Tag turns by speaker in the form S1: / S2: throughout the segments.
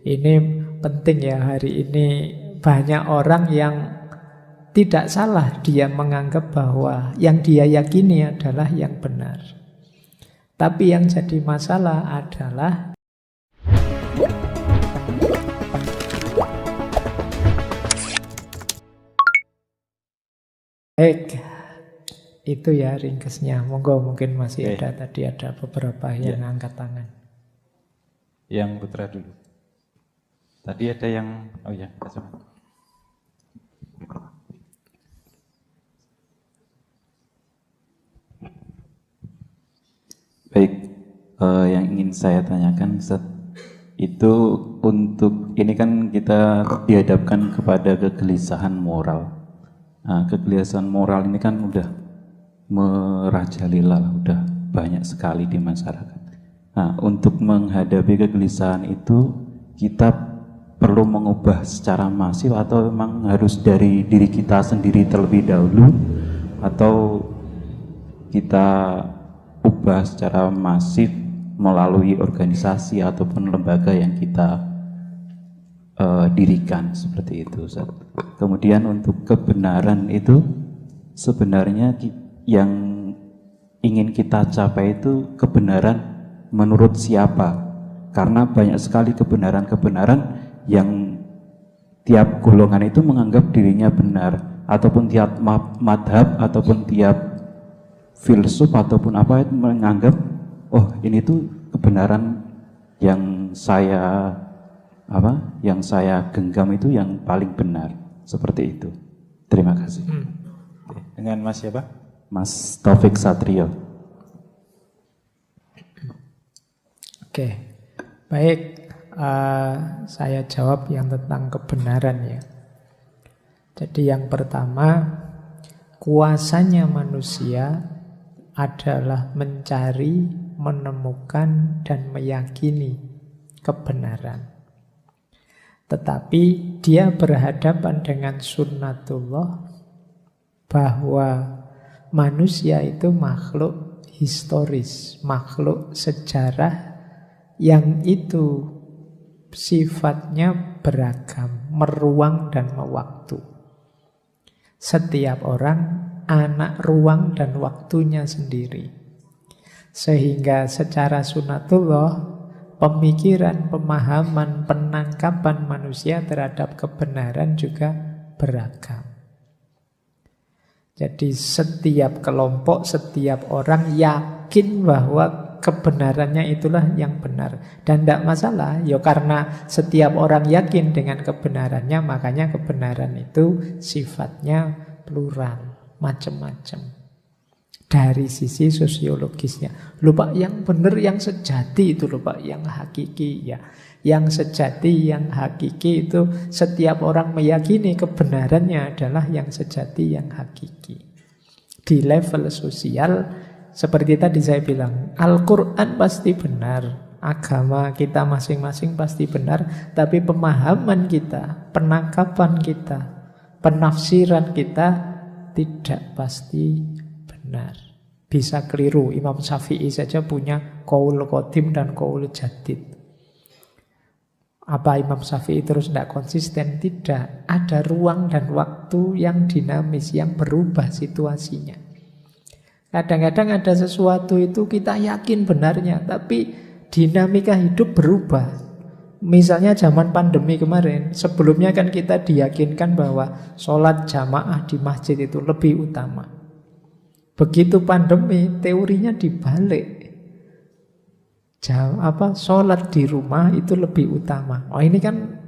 S1: ini penting ya, hari ini banyak orang yang tidak salah dia menganggap bahwa yang dia yakini adalah yang benar. Tapi yang jadi masalah adalah itu ya ringkesnya. Monggo, mungkin masih ada tadi ada beberapa yang angkat tangan.
S2: Yang putra dulu. Tadi ada yang, oh ya, baik, yang ingin saya tanyakan, Ustaz, itu untuk ini kan kita dihadapkan kepada kegelisahan moral. Nah, kegelisahan moral ini kan udah merajalela, udah banyak sekali di masyarakat. Nah, untuk menghadapi kegelisahan itu kita perlu mengubah secara masif atau memang harus dari diri kita sendiri terlebih dahulu, atau kita ubah secara masif melalui organisasi ataupun lembaga yang kita dirikan, seperti itu, Ustaz. Kemudian untuk kebenaran itu sebenarnya yang ingin kita capai itu kebenaran menurut siapa? Karena banyak sekali kebenaran-kebenaran yang tiap golongan itu menganggap dirinya benar, ataupun tiap madhab ataupun tiap filsuf ataupun apa itu menganggap, oh ini tuh kebenaran yang saya genggam itu yang paling benar, seperti itu. Terima kasih.
S3: Dengan Mas siapa?
S2: Mas Taufik Satrio.
S1: Oke, baik. Saya jawab yang tentang kebenaran ya. Jadi yang pertama, kuasanya manusia adalah mencari, menemukan, dan meyakini kebenaran. Tetapi dia berhadapan dengan sunnatullah, bahwa manusia itu makhluk historis, makhluk sejarah yang itu sifatnya beragam, meruang dan mewaktu. Setiap orang anak ruang dan waktunya sendiri. Sehingga secara sunnatullah, pemikiran, pemahaman, penangkapan manusia terhadap kebenaran juga beragam. Jadi setiap kelompok, setiap orang yakin bahwa kebenarannya itulah yang benar. Dan tidak masalah, ya karena setiap orang yakin dengan kebenarannya, makanya kebenaran itu sifatnya plural, macam-macam. Dari sisi sosiologisnya. Loh Pak, yang benar, yang sejati itu loh Pak, yang hakiki ya. Yang sejati, yang hakiki itu setiap orang meyakini kebenarannya adalah yang sejati, yang hakiki. Di level sosial, seperti tadi saya bilang, Al-Quran pasti benar, agama kita masing-masing pasti benar, tapi pemahaman kita, penangkapan kita, penafsiran kita tidak pasti benar. Bisa keliru. Imam Syafi'i saja punya qaul qadim dan qaul jadid. Apa Imam Syafi'i terus tidak konsisten? Tidak. Ada ruang dan waktu yang dinamis, yang berubah situasinya. Kadang-kadang ada sesuatu itu kita yakin benarnya, tapi dinamika hidup berubah. Misalnya zaman pandemi kemarin, sebelumnya kan kita diyakinkan bahwa sholat jamaah di masjid itu lebih utama. Begitu pandemi, teorinya dibalik. Sholat di rumah itu lebih utama. Oh ini kan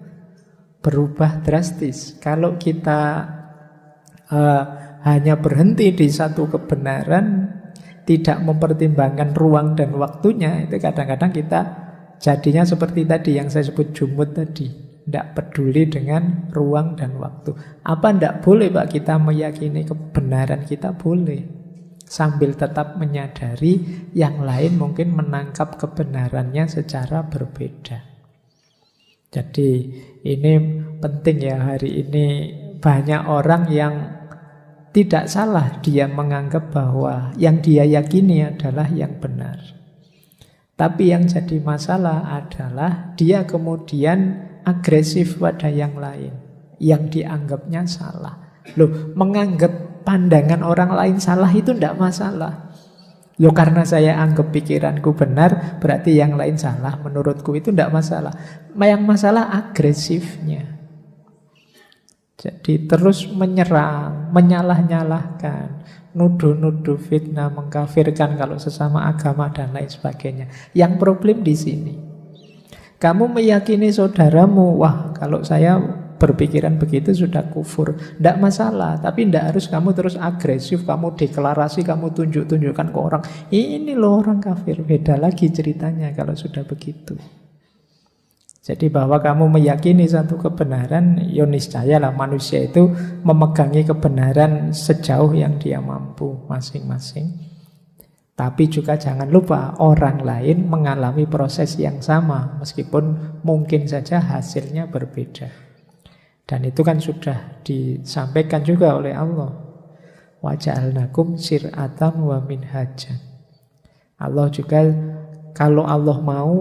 S1: berubah drastis. Kalau kita hanya berhenti di satu kebenaran, tidak mempertimbangkan ruang dan waktunya, itu kadang-kadang kita jadinya seperti tadi yang saya sebut jumud tadi. Tidak peduli dengan ruang dan waktu. Apa tidak boleh Pak kita meyakini kebenaran kita? Boleh. Sambil tetap menyadari yang lain mungkin menangkap kebenarannya secara berbeda. Jadi ini penting ya, hari ini banyak orang yang tidak salah dia menganggap bahwa yang dia yakini adalah yang benar. Tapi yang jadi masalah adalah dia kemudian agresif pada yang lain, yang dianggapnya salah. Loh, menganggap pandangan orang lain salah itu tidak masalah. Loh, karena saya anggap pikiranku benar, berarti yang lain salah. Menurutku itu tidak masalah. Yang masalah agresifnya. Jadi terus menyerang, menyalah-nyalahkan, nuduh-nuduh, fitnah, mengkafirkan kalau sesama agama dan lain sebagainya. Yang problem di sini. Kamu meyakini saudaramu, wah kalau saya berpikiran begitu sudah kufur. Tidak masalah, tapi tidak harus kamu terus agresif, kamu deklarasi, kamu tunjuk-tunjukkan ke orang. Ini loh orang kafir, beda lagi ceritanya kalau sudah begitu. Jadi bahwa kamu meyakini satu kebenaran, ya niscayalah manusia itu memegangi kebenaran sejauh yang dia mampu masing-masing. Tapi juga jangan lupa orang lain mengalami proses yang sama, meskipun mungkin saja hasilnya berbeda. Dan itu kan sudah disampaikan juga oleh Allah. Wa ja'alnakum syir'atan wa minhajan. Allah juga, kalau Allah mau,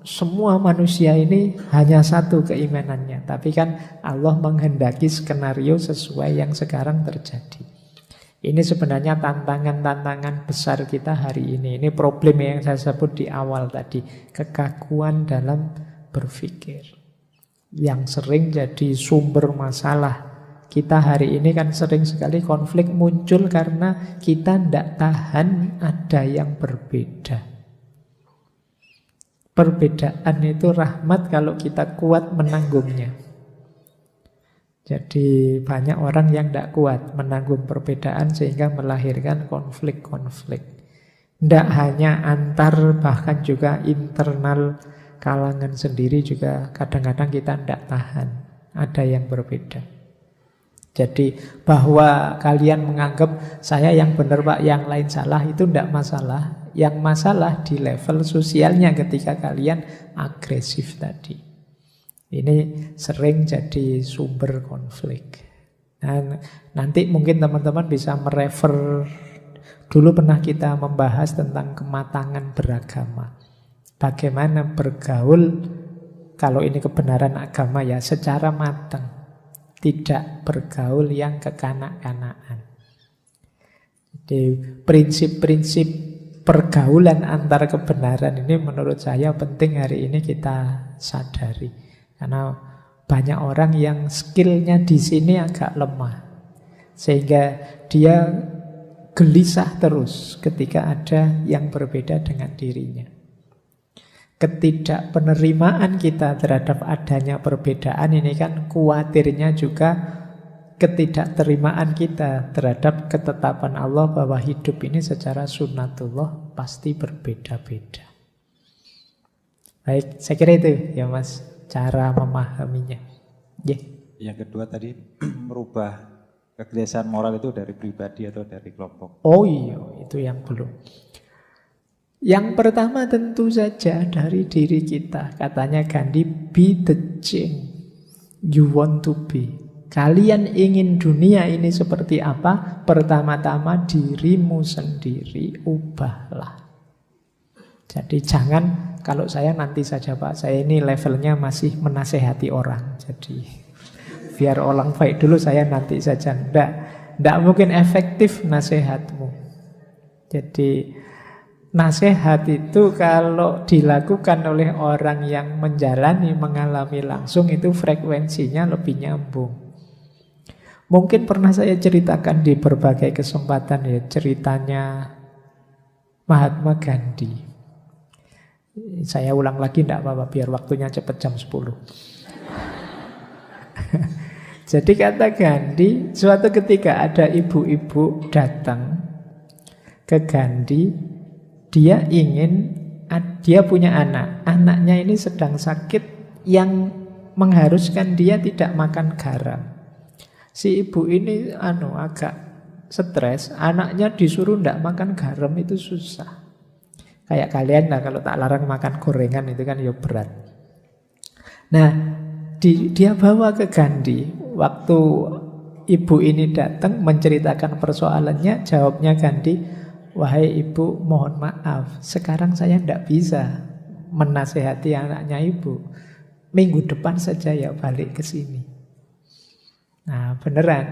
S1: semua manusia ini hanya satu keimanannya. Tapi kan Allah menghendaki skenario sesuai yang sekarang terjadi. Ini sebenarnya tantangan-tantangan besar kita hari ini. Ini problem yang saya sebut di awal tadi. Kekakuan dalam berpikir. Yang sering jadi sumber masalah. Kita hari ini kan sering sekali konflik muncul karena kita tidak tahan ada yang berbeda. Perbedaan itu rahmat kalau kita kuat menanggungnya. Jadi banyak orang yang tidak kuat menanggung perbedaan sehingga melahirkan konflik-konflik. Tidak hanya antar, bahkan juga internal kalangan sendiri juga kadang-kadang kita tidak tahan. Ada yang berbeda. Jadi bahwa kalian menganggap saya yang benar Pak, yang lain salah, itu tidak masalah. Yang masalah di level sosialnya ketika kalian agresif tadi. Ini sering jadi sumber konflik. Dan nanti mungkin teman-teman bisa merefer. Dulu pernah kita membahas tentang kematangan beragama. Bagaimana bergaul, kalau ini kebenaran agama ya, secara matang. Tidak bergaul yang kekanak-kanakan. Jadi prinsip-prinsip pergaulan antar kebenaran ini menurut saya penting hari ini kita sadari. Karena banyak orang yang skillnya di sini agak lemah. Sehingga dia gelisah terus ketika ada yang berbeda dengan dirinya. Ketidakpenerimaan kita terhadap adanya perbedaan ini kan khawatirnya juga ketidakterimaan kita terhadap ketetapan Allah bahwa hidup ini secara sunnatullah pasti berbeda-beda. Baik, saya kira itu ya Mas, cara memahaminya. Yeah.
S3: Yang kedua tadi merubah kegelisahan moral itu dari pribadi atau dari kelompok.
S1: Oh iya, itu yang belum. Yang pertama tentu saja dari diri kita. Katanya Gandhi, be the change you want to be. Kalian ingin dunia ini seperti apa? Pertama-tama dirimu sendiri ubahlah. Jadi jangan, kalau saya nanti saja Pak, saya ini levelnya masih menasehati orang. Jadi biar orang baik dulu, saya nanti saja. Tidak mungkin efektif nasihatmu. Jadi nasihat itu kalau dilakukan oleh orang yang menjalani, mengalami langsung, itu frekuensinya lebih nyambung. Mungkin pernah saya ceritakan di berbagai kesempatan ya, ceritanya Mahatma Gandhi. Saya ulang lagi tidak apa-apa, biar waktunya cepat jam 10. Jadi kata Gandhi, suatu ketika ada ibu-ibu datang ke Gandhi. Dia punya anak. Anaknya ini sedang sakit yang mengharuskan dia tidak makan garam. Si ibu ini agak stres. Anaknya disuruh tidak makan garam itu susah. Kayak kalian lah kalau tak larang makan gorengan itu kan ya berat. Nah, dia bawa ke Gandhi. Waktu ibu ini datang menceritakan persoalannya, jawabnya Gandhi, wahai ibu, mohon maaf, sekarang saya tidak bisa menasehati anaknya ibu. Minggu depan saja ya balik ke sini. Nah beneran,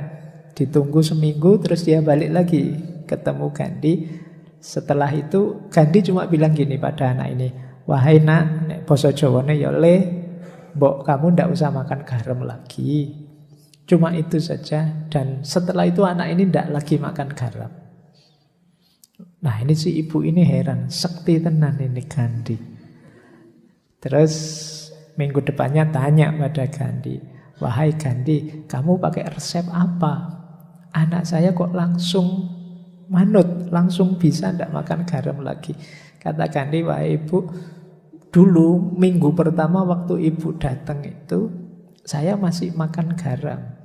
S1: ditunggu seminggu terus dia balik lagi ketemu Gandhi. Setelah itu Gandhi cuma bilang gini pada anak ini, wahai nak, nek basa Jawane ya le, mbok kamu ndak usah makan garam lagi. Cuma itu saja. Dan setelah itu anak ini ndak lagi makan garam. Nah ini si ibu ini heran, sekti tenan ini Gandhi. Terus minggu depannya tanya pada Gandhi, wahai Gandhi, kamu pakai resep apa? Anak saya kok langsung manut, langsung bisa ndak makan garam lagi. Kata Gandhi, wahai ibu, dulu minggu pertama waktu ibu datang itu saya masih makan garam.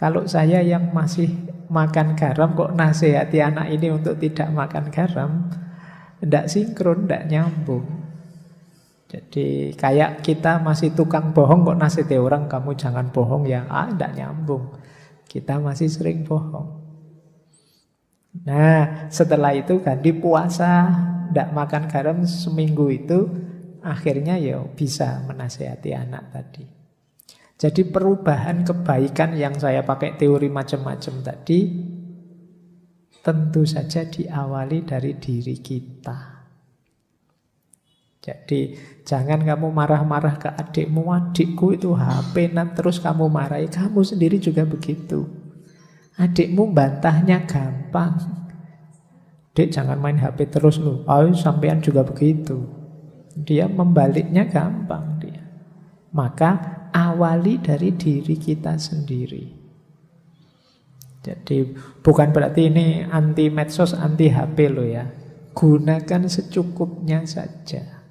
S1: Kalau saya yang masih makan garam kok nasihati anak ini untuk tidak makan garam, ndak sinkron, ndak nyambung. Jadi kayak kita masih tukang bohong kok nasihati orang kamu jangan bohong ya, ndak nyambung. Kita masih sering bohong. Nah setelah itu Gandhi puasa, ndak makan garam seminggu itu, akhirnya ya bisa menasihati anak tadi. Jadi perubahan kebaikan yang saya pakai teori macam-macam tadi tentu saja diawali dari diri kita. Jadi jangan kamu marah-marah ke adikmu, adikku itu HP-nan terus kamu marahi, kamu sendiri juga begitu. Adikmu bantahnya gampang. Dek jangan main HP terus lu. Oh sampean juga begitu. Dia membaliknya gampang dia. Maka awali dari diri kita sendiri. Jadi bukan berarti ini anti medsos, anti HP lo ya. Gunakan secukupnya saja.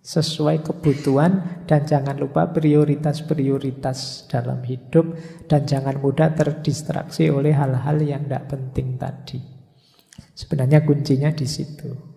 S1: Sesuai kebutuhan dan jangan lupa prioritas-prioritas dalam hidup dan jangan mudah terdistraksi oleh hal-hal yang tidak penting tadi. Sebenarnya kuncinya di situ.